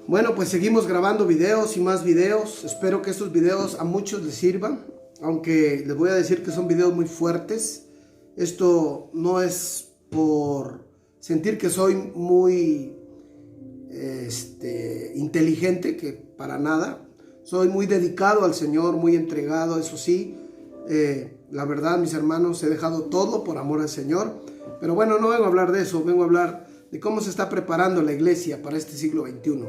Bueno, pues seguimos grabando videos y más videos. Espero que estos videos a muchos les sirvan, aunque les voy a decir que son videos muy fuertes. Esto no es por sentir que soy muy inteligente, que para nada. Soy muy dedicado al Señor, muy entregado, eso sí. La verdad, mis hermanos, he dejado todo por amor al Señor. Pero bueno, no vengo a hablar de eso, vengo a hablar de cómo se está preparando la iglesia para este siglo XXI.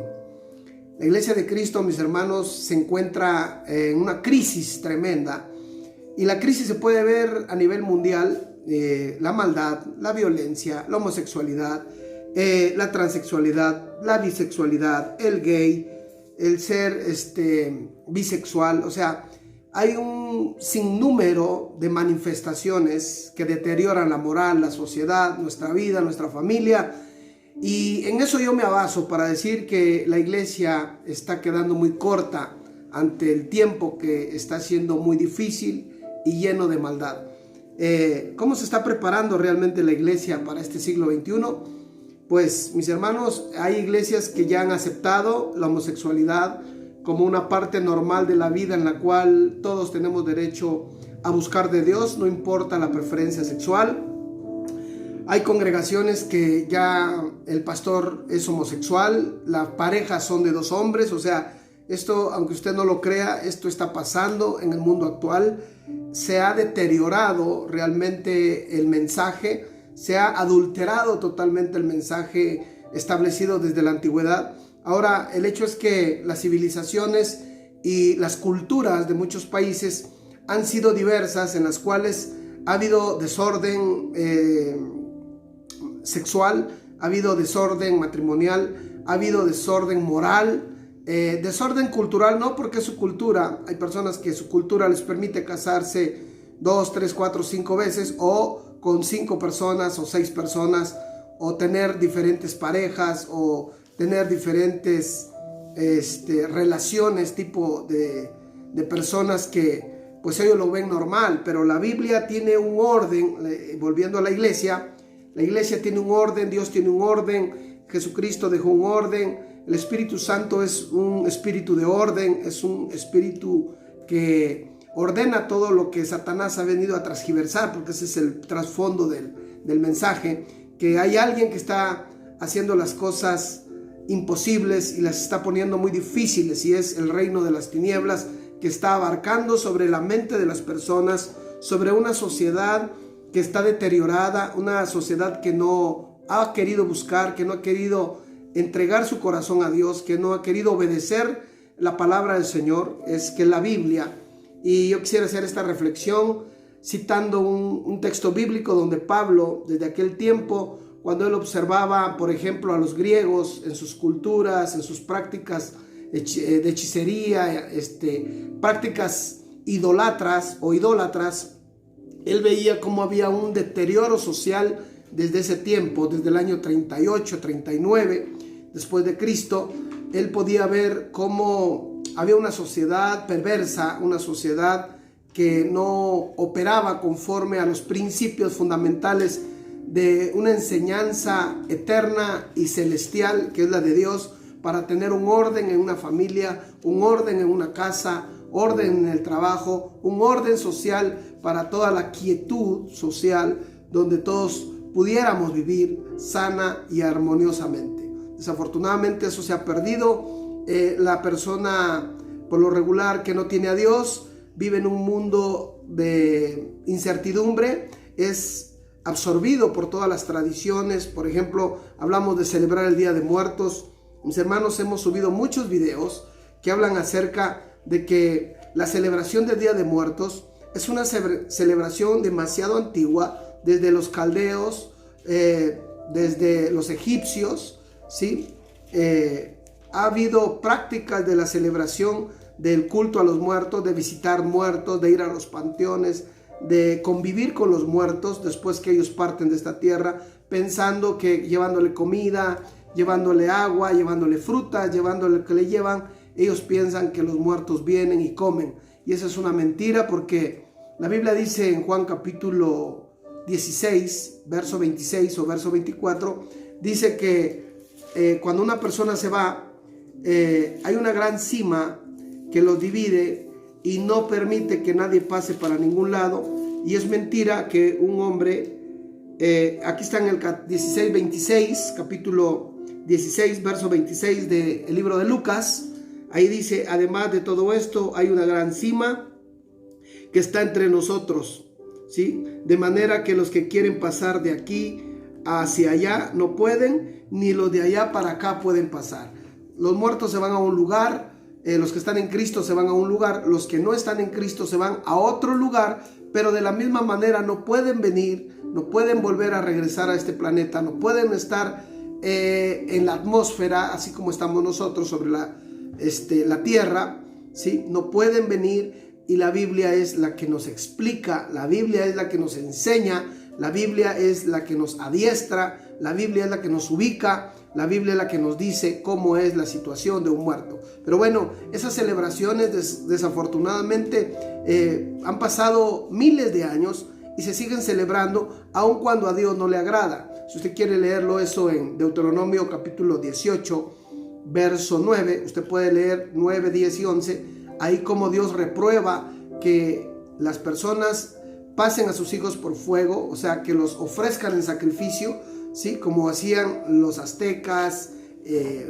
La iglesia de Cristo, mis hermanos, se encuentra en una crisis tremenda. Y la crisis se puede ver a nivel mundial. La maldad, la violencia, la homosexualidad, la transexualidad, la bisexualidad, el gay, el ser bisexual. O sea, hay un sinnúmero de manifestaciones que deterioran la moral, la sociedad, nuestra vida, nuestra familia. Y en eso yo me baso para decir que la iglesia está quedando muy corta ante el tiempo que está siendo muy difícil y lleno de maldad. ¿Cómo se está preparando realmente la iglesia para este siglo XXI? Pues, mis hermanos, hay iglesias que ya han aceptado la homosexualidad como una parte normal de la vida en la cual todos tenemos derecho a buscar de Dios, no importa la preferencia sexual. Hay congregaciones que ya el pastor es homosexual, las parejas son de dos hombres. O sea, esto, aunque usted no lo crea, esto está pasando en el mundo actual. Se ha deteriorado realmente el mensaje, se ha adulterado totalmente el mensaje establecido desde la antigüedad. Ahora, el hecho es que las civilizaciones y las culturas de muchos países han sido diversas, en las cuales ha habido desorden sexual, ha habido desorden matrimonial, ha habido desorden moral, desorden cultural, no porque es su cultura. Hay personas que su cultura les permite casarse 2, 3, 4, 5 veces, o con 5 personas o 6 personas, o tener diferentes parejas, o tener diferentes relaciones, tipo de personas que pues ellos lo ven normal. Pero la Biblia tiene un orden. Volviendo a la iglesia tiene un orden, Dios tiene un orden, Jesucristo dejó un orden, el Espíritu Santo es un espíritu de orden, es un espíritu que ordena todo lo que Satanás ha venido a transgiversar, porque ese es el trasfondo del mensaje, que hay alguien que está haciendo las cosas imposibles y las está poniendo muy difíciles, y es el reino de las tinieblas, que está abarcando sobre la mente de las personas, sobre una sociedad que está deteriorada, una sociedad que no ha querido buscar, que no ha querido entregar su corazón a Dios, que no ha querido obedecer la palabra del Señor, es que la Biblia. Y yo quisiera hacer esta reflexión citando un texto bíblico donde Pablo, desde aquel tiempo, cuando él observaba, por ejemplo, a los griegos en sus culturas, en sus prácticas de hechicería, prácticas idólatras, él veía cómo había un deterioro social desde ese tiempo, desde el año 38, 39, después de Cristo. Él podía ver cómo había una sociedad perversa, una sociedad que no operaba conforme a los principios fundamentales de una enseñanza eterna y celestial, que es la de Dios, para tener un orden en una familia, un orden en una casa, orden en el trabajo, un orden social para toda la quietud social, donde todos pudiéramos vivir sana y armoniosamente. Desafortunadamente eso se ha perdido. La persona, por lo regular, que no tiene a Dios, vive en un mundo de incertidumbre, es absorbido por todas las tradiciones. Por ejemplo, hablamos de celebrar el Día de Muertos. Mis hermanos, hemos subido muchos videos que hablan acerca de que la celebración del Día de Muertos es una celebración demasiado antigua, desde los caldeos, desde los egipcios, ¿sí? Ha habido prácticas de la celebración del culto a los muertos, de visitar muertos, de ir a los panteones, de convivir con los muertos después que ellos parten de esta tierra, pensando que llevándole comida, llevándole agua, llevándole fruta, llevándole lo que le llevan, ellos piensan que los muertos vienen y comen. Y esa es una mentira, porque la Biblia dice en Juan capítulo 16, verso 26 o verso 24, dice que cuando una persona se va, hay una gran cima que los divide y no permite que nadie pase para ningún lado. Y es mentira que un hombre, aquí está en el 16:26, capítulo 16, verso 26 del libro de Lucas. Ahí dice: además de todo esto, hay una gran cima que está entre nosotros, ¿sí? De manera que los que quieren pasar de aquí hacia allá no pueden, ni los de allá para acá pueden pasar. Los muertos se van a un lugar, los que están en Cristo se van a un lugar, los que no están en Cristo se van a otro lugar, pero de la misma manera no pueden venir, no pueden volver a regresar a este planeta, no pueden estar en la atmósfera, así como estamos nosotros sobre la tierra, ¿sí? No pueden venir. Y la Biblia es la que nos explica, la Biblia es la que nos enseña, la Biblia es la que nos adiestra, la Biblia es la que nos ubica, la Biblia es la que nos dice cómo es la situación de un muerto. Pero bueno, esas celebraciones desafortunadamente han pasado miles de años y se siguen celebrando aun cuando a Dios no le agrada. Si usted quiere leerlo eso en Deuteronomio capítulo 18, verso 9, usted puede leer 9, 10 y 11, ahí como Dios reprueba que las personas pasen a sus hijos por fuego, o sea, que los ofrezcan en sacrificio, ¿sí? Como hacían los aztecas,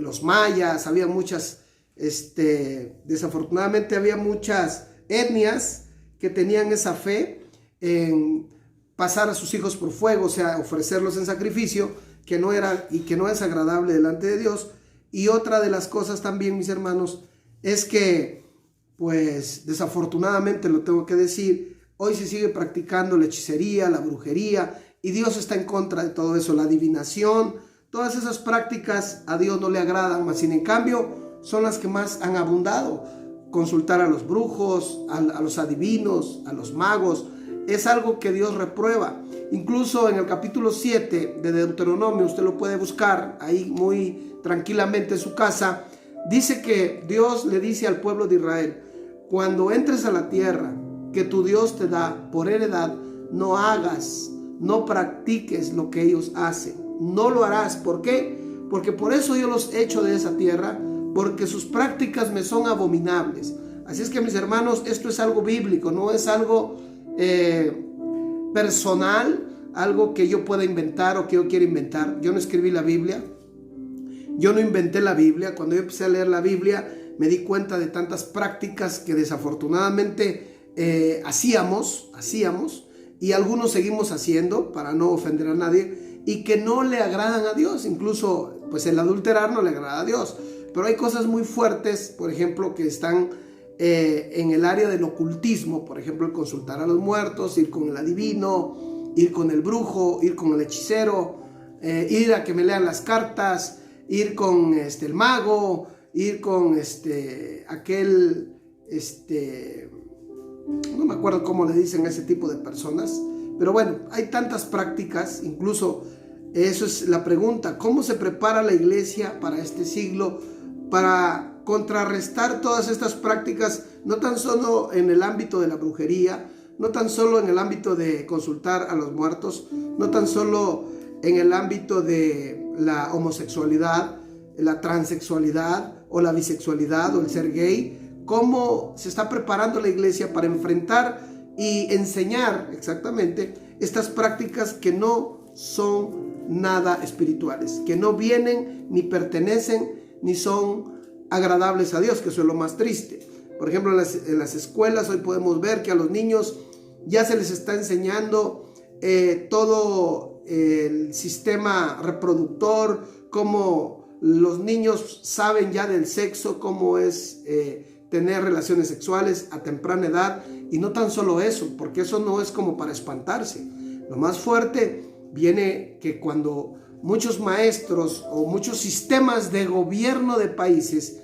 los mayas, había muchas, desafortunadamente había muchas etnias que tenían esa fe en pasar a sus hijos por fuego, o sea, ofrecerlos en sacrificio, que no es agradable delante de Dios. Y otra de las cosas también, mis hermanos, es que pues desafortunadamente lo tengo que decir, hoy se sigue practicando la hechicería, la brujería, y Dios está en contra de todo eso, la adivinación, todas esas prácticas a Dios no le agradan, mas sin en cambio son las que más han abundado. Consultar a los brujos, a los adivinos, a los magos, es algo que Dios reprueba. Incluso en el capítulo 7 de Deuteronomio, usted lo puede buscar ahí muy tranquilamente en su casa, dice que Dios le dice al pueblo de Israel: cuando entres a la tierra que tu Dios te da por heredad, no hagas, no practiques lo que ellos hacen. No lo harás. ¿Por qué? Porque por eso yo los echo de esa tierra, porque sus prácticas me son abominables. Así es que, mis hermanos, esto es algo bíblico, no es algo personal, algo que yo pueda inventar o que yo quiera inventar. Yo no escribí la Biblia. Yo no inventé la Biblia. Cuando yo empecé a leer la Biblia, me di cuenta de tantas prácticas que desafortunadamente hacíamos, y algunos seguimos haciendo para no ofender a nadie, y que no le agradan a Dios. Incluso pues el adulterar no le agrada a Dios. Pero hay cosas muy fuertes, por ejemplo, que están en el área del ocultismo. Por ejemplo, el consultar a los muertos, ir con el adivino, ir con el brujo, ir con el hechicero, ir a que me lean las cartas, ir con el mago, ir con no me acuerdo cómo le dicen a ese tipo de personas, pero bueno, hay tantas prácticas. Incluso eso es la pregunta: ¿cómo se prepara la iglesia para este siglo, para contrarrestar todas estas prácticas, no tan solo en el ámbito de la brujería, no tan solo en el ámbito de consultar a los muertos, no tan solo en el ámbito de la homosexualidad, la transexualidad o la bisexualidad o el ser gay? ¿Cómo se está preparando la iglesia para enfrentar y enseñar exactamente estas prácticas que no son nada espirituales, que no vienen ni pertenecen ni son agradables a Dios, que eso es lo más triste? Por ejemplo, en las escuelas hoy podemos ver que a los niños ya se les está enseñando todo el sistema reproductor, cómo los niños saben ya del sexo, cómo es tener relaciones sexuales a temprana edad. Y no tan solo eso, porque eso no es como para espantarse. Lo más fuerte viene que cuando muchos maestros o muchos sistemas de gobierno de países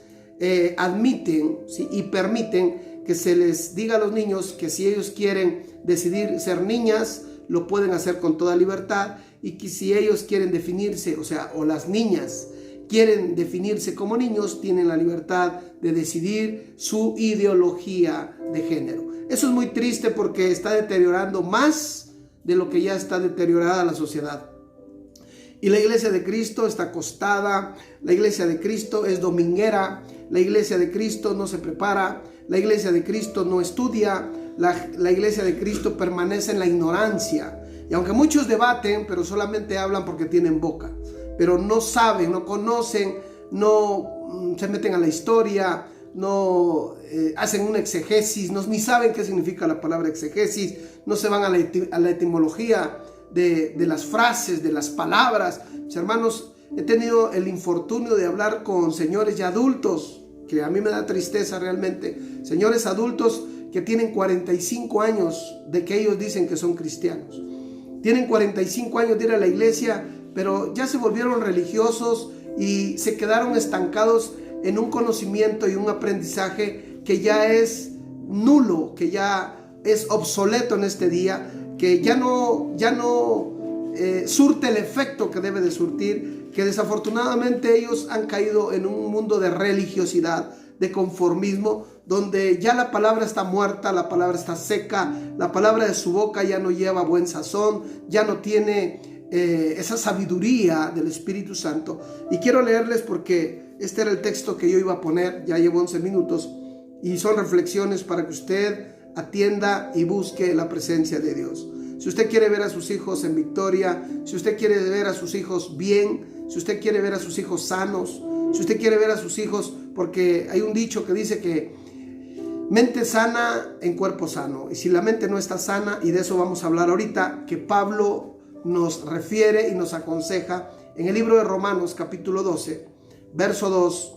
admiten, ¿sí?, y permiten que se les diga a los niños que si ellos quieren decidir ser niñas, lo pueden hacer con toda libertad, y que si ellos quieren definirse, o las niñas quieren definirse como niños, tienen la libertad de decidir su ideología de género. Eso es muy triste porque está deteriorando más de lo que ya está deteriorada la sociedad. Y la iglesia de Cristo está acostada, la iglesia de Cristo es dominguera, la iglesia de Cristo no se prepara, la iglesia de Cristo no estudia, la iglesia de Cristo permanece en la ignorancia. Y aunque muchos debaten, pero solamente hablan porque tienen boca, pero no saben, no conocen, no se meten a la historia, no hacen una exegesis, ni saben qué significa la palabra exegesis, no se van a la etimología de las frases, de las palabras. Mis hermanos, he tenido el infortunio de hablar con señores ya adultos, que a mí me da tristeza realmente, señores adultos que tienen 45 años de que ellos dicen que son cristianos. Tienen 45 años de ir a la iglesia, pero ya se volvieron religiosos y se quedaron estancados en un conocimiento y un aprendizaje que ya es nulo, que ya es obsoleto en este día, que ya no surte el efecto que debe de surtir, que desafortunadamente ellos han caído en un mundo de religiosidad, de conformismo, donde ya la palabra está muerta, la palabra está seca, la palabra de su boca ya no lleva buen sazón, ya no tiene esa sabiduría del Espíritu Santo. Y quiero leerles porque este era el texto que yo iba a poner, ya llevo 11 minutos, y son reflexiones para que usted atienda y busque la presencia de Dios. Si usted quiere ver a sus hijos en victoria, si usted quiere ver a sus hijos bien, si usted quiere ver a sus hijos sanos, si usted quiere ver a sus hijos, porque hay un dicho que dice que mente sana en cuerpo sano, y si la mente no está sana, y de eso vamos a hablar ahorita, que Pablo nos refiere y nos aconseja en el libro de Romanos capítulo 12, verso 2,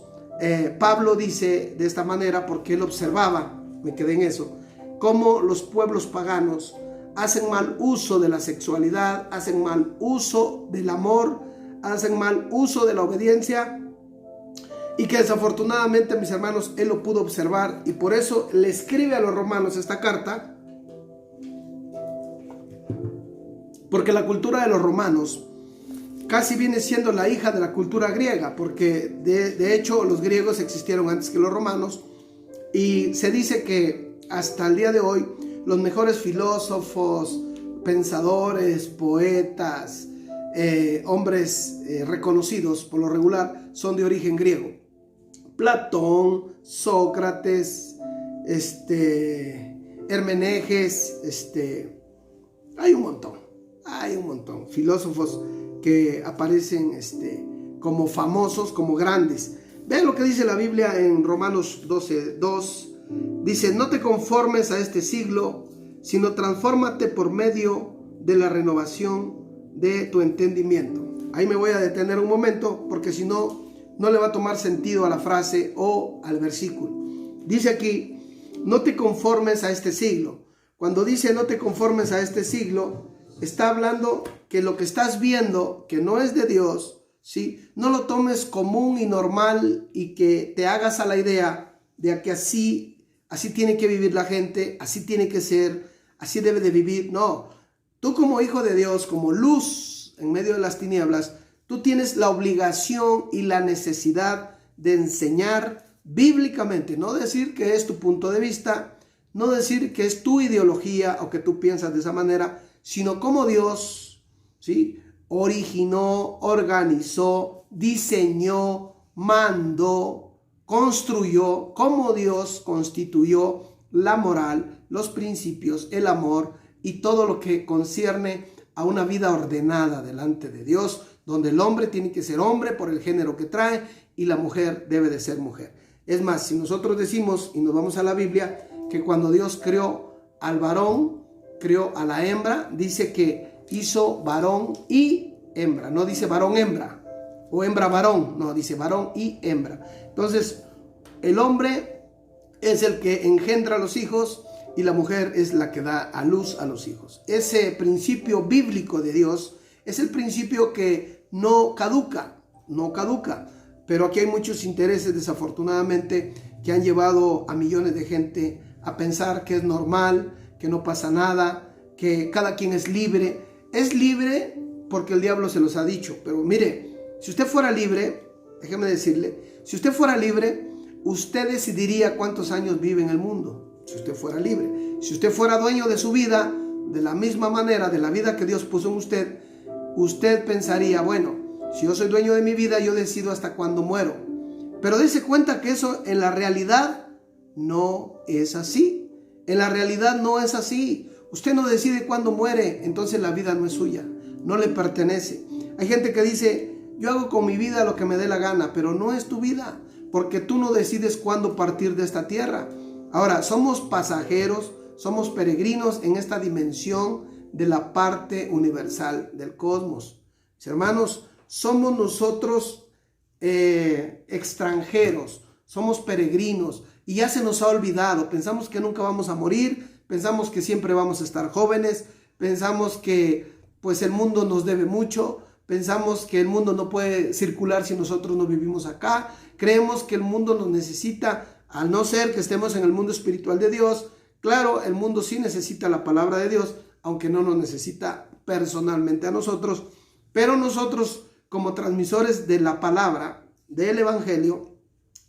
Pablo dice de esta manera, porque él observaba, me quedé en eso, cómo los pueblos paganos hacen mal uso de la sexualidad, hacen mal uso del amor, hacen mal uso de la obediencia, y que desafortunadamente, mis hermanos, él lo pudo observar, y por eso le escribe a los romanos esta carta, porque la cultura de los romanos casi viene siendo la hija de la cultura griega, porque de hecho los griegos existieron antes que los romanos, y se dice que hasta el día de hoy los mejores filósofos, pensadores, poetas, hombres reconocidos por lo regular son de origen griego. Platón, Sócrates, Hermenejes, hay un montón filósofos que aparecen como famosos, como grandes. Vean lo que dice la Biblia en Romanos 12:2. Dice: no te conformes a este siglo, sino transfórmate por medio de la renovación de tu entendimiento. Ahí me voy a detener un momento, porque si no, no le va a tomar sentido a la frase o al versículo. Dice aquí: no te conformes a este siglo. Cuando dice no te conformes a este siglo, está hablando que lo que estás viendo, que no es de Dios, ¿sí? No lo tomes común y normal y que te hagas a la idea de que así tiene que vivir la gente, así tiene que ser, así debe de vivir. No, tú como hijo de Dios, como luz en medio de las tinieblas, tú tienes la obligación y la necesidad de enseñar bíblicamente, no decir que es tu punto de vista, no decir que es tu ideología o que tú piensas de esa manera, sino como Dios, ¿sí?, originó, organizó, diseñó, mandó, construyó, como Dios constituyó la moral, los principios, el amor y todo lo que concierne a una vida ordenada delante de Dios, donde el hombre tiene que ser hombre por el género que trae y la mujer debe de ser mujer. Es más, si nosotros decimos y nos vamos a la Biblia, que cuando Dios creó al varón, creó a la hembra, dice que hizo varón y hembra, no dice varón hembra o hembra varón, no, dice varón y hembra. Entonces el hombre es el que engendra a los hijos y la mujer es la que da a luz a los hijos. Ese principio bíblico de Dios es el principio que no caduca, pero aquí hay muchos intereses, desafortunadamente, que han llevado a millones de gente a pensar que es normal, que no pasa nada, que cada quien es libre. Es libre porque el diablo se los ha dicho, pero mire, si usted fuera libre, déjeme decirle, si usted fuera libre, usted decidiría cuántos años vive en el mundo. Si usted fuera libre, si usted fuera dueño de su vida, de la misma manera, de la vida que Dios puso en usted, usted pensaría, bueno, si yo soy dueño de mi vida, yo decido hasta cuándo muero. Pero dése cuenta que eso en la realidad no es así. En la realidad no es así. Usted no decide cuándo muere, entonces la vida no es suya, no le pertenece. Hay gente que dice, yo hago con mi vida lo que me dé la gana, pero no es tu vida, porque tú no decides cuándo partir de esta tierra. Ahora, somos pasajeros, somos peregrinos en esta dimensión de la parte universal del cosmos. Mis hermanos, somos nosotros extranjeros, somos peregrinos y ya se nos ha olvidado. Pensamos que nunca vamos a morir, pensamos que siempre vamos a estar jóvenes, pensamos que pues el mundo nos debe mucho, pensamos que el mundo no puede circular si nosotros no vivimos acá, creemos que el mundo nos necesita, al no ser que estemos en el mundo espiritual de Dios. Claro, el mundo sí necesita la palabra de Dios, aunque no nos necesita personalmente a nosotros, pero nosotros como transmisores de la palabra, del evangelio,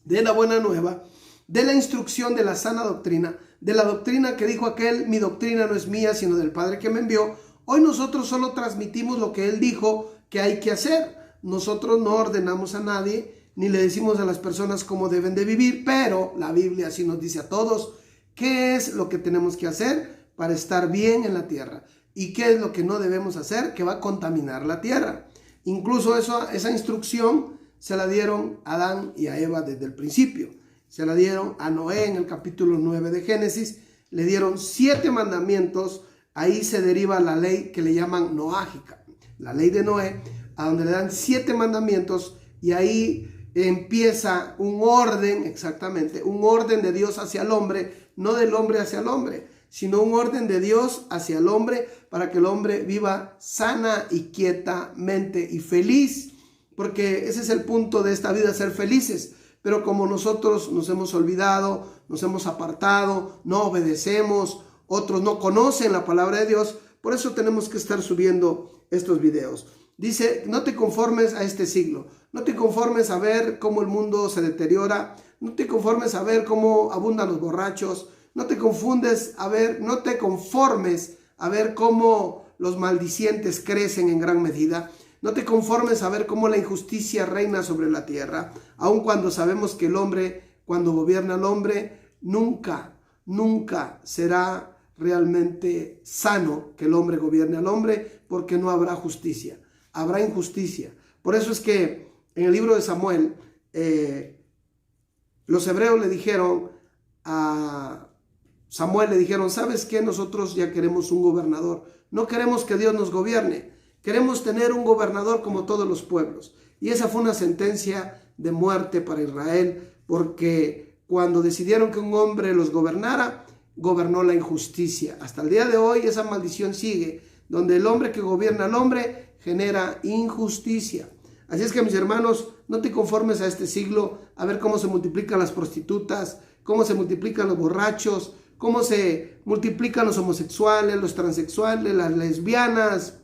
de la buena nueva, de la instrucción de la sana doctrina, de la doctrina que dijo aquel, mi doctrina no es mía, sino del Padre que me envió, hoy nosotros solo transmitimos lo que Él dijo que hay que hacer. Nosotros no ordenamos a nadie, ni le decimos a las personas cómo deben de vivir, pero la Biblia sí nos dice a todos qué es lo que tenemos que hacer para estar bien en la tierra y qué es lo que no debemos hacer que va a contaminar la tierra. Incluso esa instrucción se la dieron a Adán y a Eva desde el principio. Se la dieron a Noé en el capítulo 9 de Génesis. Le dieron 7 mandamientos. Ahí se deriva la ley que le llaman noágica, la ley de Noé, a donde le dan 7 mandamientos y ahí empieza un orden, exactamente, un orden de Dios hacia el hombre, no del hombre hacia el hombre, sino un orden de Dios hacia el hombre para que el hombre viva sana y quietamente y feliz, porque ese es el punto de esta vida, ser felices. Pero como nosotros nos hemos olvidado, nos hemos apartado, no obedecemos, otros no conocen la palabra de Dios, por eso tenemos que estar subiendo estos videos. Dice, no te conformes a este siglo, no te conformes a ver cómo el mundo se deteriora, no te conformes a ver cómo abundan los borrachos, no te conformes a ver cómo los maldicientes crecen en gran medida. No te conformes a ver cómo la injusticia reina sobre la tierra, aun cuando sabemos que el hombre, cuando gobierna el hombre, nunca será realmente sano que el hombre gobierne al hombre, porque no habrá justicia, habrá injusticia. Por eso es que en el libro de Samuel, los hebreos le dijeron a Samuel, ¿sabes qué? Nosotros ya queremos un gobernador, no queremos que Dios nos gobierne. Queremos tener un gobernador como todos los pueblos. Y esa fue una sentencia de muerte para Israel, porque cuando decidieron que un hombre los gobernara, gobernó la injusticia. Hasta el día de hoy esa maldición sigue, donde el hombre que gobierna al hombre genera injusticia. Así es que, mis hermanos, no te conformes a este siglo, a ver cómo se multiplican las prostitutas, cómo se multiplican los borrachos, cómo se multiplican los homosexuales, los transexuales, las lesbianas.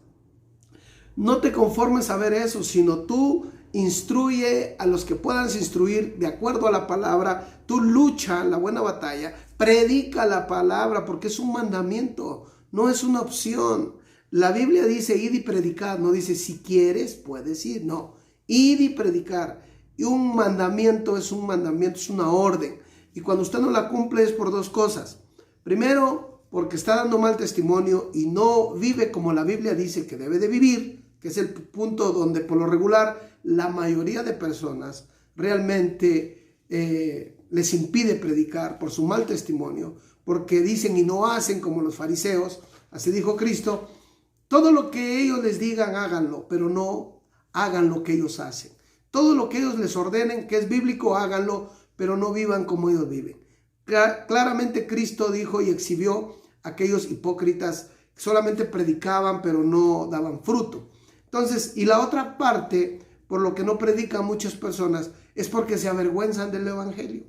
No te conformes a ver eso, sino tú instruye a los que puedas instruir de acuerdo a la palabra. Tú lucha la buena batalla, predica la palabra, porque es un mandamiento, no es una opción. La Biblia dice id y predicad, no dice si quieres puedes ir, no, id y predicar. Y un mandamiento, es una orden. Y cuando usted no la cumple es por 2 cosas. Primero, porque está dando mal testimonio y no vive como la Biblia dice que debe de vivir, que es el punto donde por lo regular la mayoría de personas realmente les impide predicar por su mal testimonio, porque dicen y no hacen como los fariseos. Así dijo Cristo, todo lo que ellos les digan háganlo, pero no hagan lo que ellos hacen. Todo lo que ellos les ordenen, que es bíblico, háganlo, pero no vivan como ellos viven. Claramente Cristo dijo y exhibió a aquellos hipócritas que solamente predicaban, pero no daban fruto. Entonces, y la otra parte, por lo que no predican muchas personas, es porque se avergüenzan del evangelio.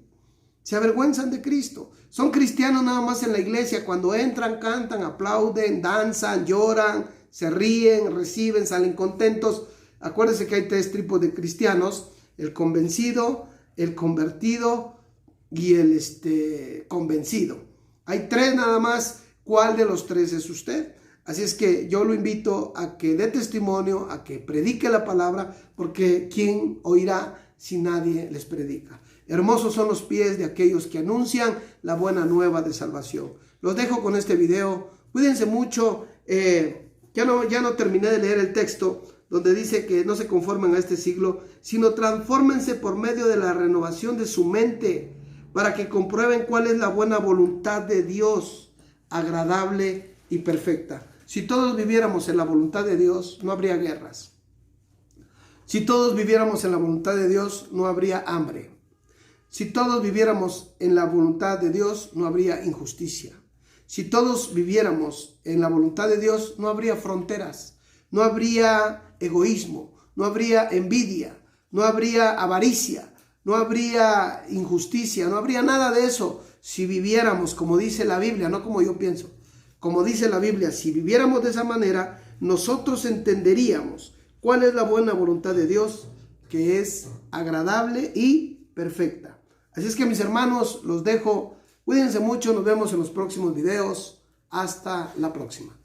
Se avergüenzan de Cristo. Son cristianos nada más en la iglesia. Cuando entran, cantan, aplauden, danzan, lloran, se ríen, reciben, salen contentos. Acuérdense que hay 3 tipos de cristianos: el convencido, el convertido y el convencido. Hay 3 nada más. ¿Cuál de los 3 es usted? Así es que yo lo invito a que dé testimonio, a que predique la palabra, porque ¿quién oirá si nadie les predica? Hermosos son los pies de aquellos que anuncian la buena nueva de salvación. Los dejo con este video. Cuídense mucho. Ya no terminé de leer el texto donde dice que no se conformen a este siglo, sino transfórmense por medio de la renovación de su mente, para que comprueben cuál es la buena voluntad de Dios, agradable y perfecta. Si todos viviéramos en la voluntad de Dios, no habría guerras. Si todos viviéramos en la voluntad de Dios, no habría hambre. Si todos viviéramos en la voluntad de Dios, no habría injusticia. Si todos viviéramos en la voluntad de Dios, no habría fronteras, no habría egoísmo, no habría envidia, no habría avaricia, no habría injusticia, no habría nada de eso si viviéramos como dice la Biblia, no como yo pienso. Como dice la Biblia, si viviéramos de esa manera, nosotros entenderíamos cuál es la buena voluntad de Dios, que es agradable y perfecta. Así es que, mis hermanos, los dejo. Cuídense mucho, nos vemos en los próximos videos. Hasta la próxima.